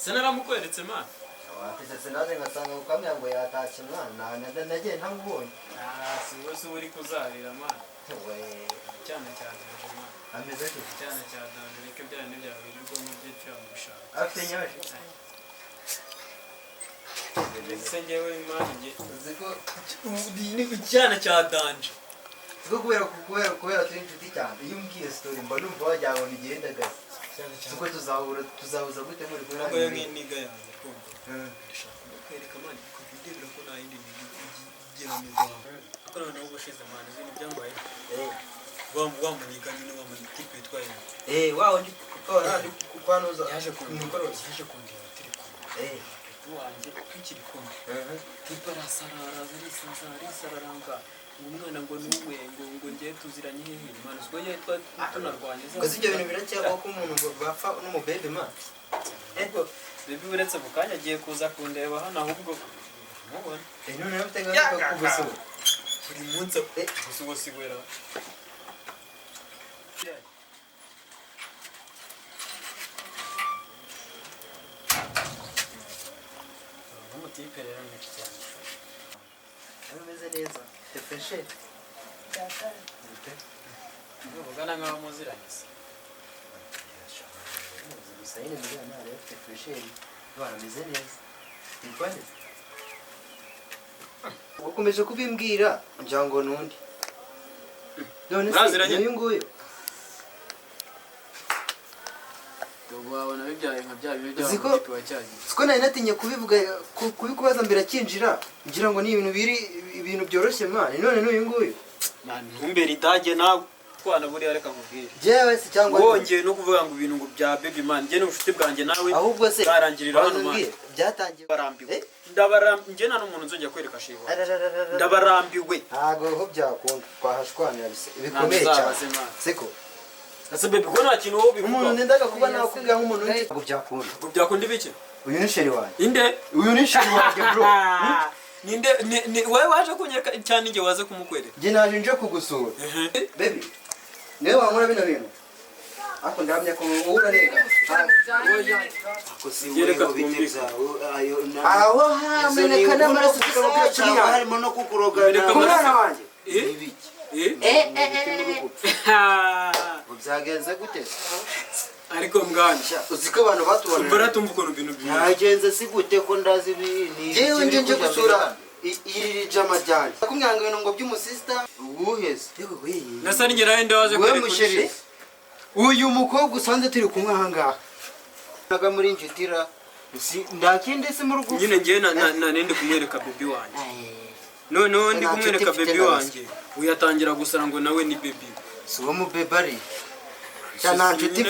Sinaramukoheretse man. Wapise sinaje ngasanga ukamya ngo yatashye mwana nagiye ntamubonye. Si wose uri kuzarira man. We Cyane cyane man. ameze cyo Cyane cyane reka byane byabirirwa mu byica mu bishaka. afite nyaje. Sengewe man nge Uziko ni cyane cya danje. Siko kubera turi inshuti cyane. Iyo umbwiye story mba numva wajyaho nigenda gaze. Siko tuzahuza gute muri Ntabwo kuri. yo nk'iniga yanjye kumva. Ndashaka kwereka man ko bidebera ko nta yindi gihame gawe. Akora naho ubushize man ibintu byambaye. Wamuniga nyine wamutipe yitwaye. Wawo ndi kwanuza. Yaje kundeba turi kumwe. Wanjye tukiri kumwe. Tipe arasarara arisararanga. Umwana ngo nuwe ngo ngiye tuziranye hehe man siko yitwa tunarwanye za. Kazi ibyo bintu biracyaba ko umuntu bapfa n'umubebe man. Baby uretse bukanya agiye kuza kundeba hano ahubwo mubona. None nafite ngaka kubusura. Buri munsi gusubo sigwera. Tipe rero ni cyane. Ameze neza. Tefeshe. Ugana nkaho muziranye se. Sayine mbere na rero tefeshe. Barameze neza. Ikwande. Ukomeje kubimbwira njango nundi. None se uyu nguyu. Wabona bibyaye nka bya bintu by'abantu bacyagiye. Siko nari natinye kubivuga kubikubaza mbere akinjira ngira ngo ni ibintu byoroshye man none n'uyu nguyu ntumbere idage nawe twana buri areka nkubwire jewe se cyangwa wongeye no kuvuga ngo ibintu ngo bya baby man nge n'ubushuti bwanjye nawe ahubwo se barangirira hano man byatangiye barambiwe ndabarambiwe nge nta n'umuntu nzongera kwereka shiwa ndabarambiwe ntago ho byakunda twahashwanira bikomeye cyane siko ase baby ko nta kintu wowe bivuga umuntu nendaga kuba nakubwira nk'umuntu ntabwo byakunda ngo byakunda ibiki uyu ni sheri wanjye inde uyu ni sheri wanjye bro ninde wowe waje kunyereka cyane nge waze kumukwereka nge naje nje kugusura baby niwe wankora bino bintu ako ndamya ko urarega ako si yereka biteza aho hameneka n'amaraso tukabukira cyane harimo no kukurogana kumwana wanjye ibiki Byagenze gute? Ariko mgani uziko abantu batubona mbara tumva ukuntu bintu byiza nagenze si gute ko ndazi ni jewe nje gusura iri jama ryanje kumwanga ibintu ngo by'umusista ubuheze yewe nasa ninge nawe ndawaze kwereka uyu mukobwa usanze turi kumwe ahangaha naga muri njitira ndakinde se mu rugo nyine ngiye na nende kumwereka baby wanjye no ndi kumwereka baby wanjye uyatangira gusara ngo nawe ni baby si wo mu bebari cyana nshuti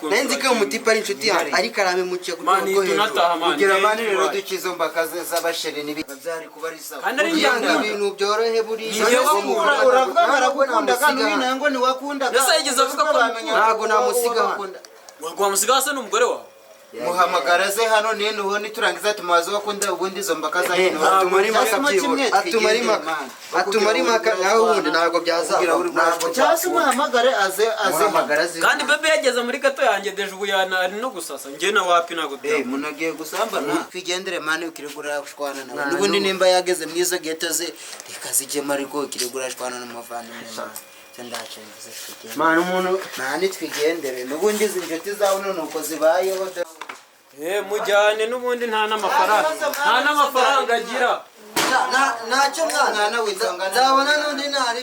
nenzi ko umutipa ari inshuti yawe ariko arame mucye kugira mani rero dukizo mbakaze z'abasheri nibi byari kuba ari sawa kugira ngo ibintu byorohe buri uravuga baragukunda kandi winango ni wakunda nasa yigeze avuga ko ntago namusiga wagwa musiga hasa n'umugore wawe muhamagara ze hano nene uho niturangiza tumaze wakunda ubundi izo mbaka za hino atumari maka naho ubundi ntago byazabira cyase muhamagare aze kandi bebe yageze muri gato yanjye deje ubu ari no gusasa nge na wapi nago munagiye gusambana kwigendere mane ukiregura shwana nawe nubundi nimba yageze mwiza geteze ikazigema ariko ukiregura shwana n'umuvandimwe mana umuntu nani twigendere nubundi izinjoti zawe nuko zibayeho mujyane nubundi nta n'amafaranga agira ntacyo mwana witanga nzabona nundi ntari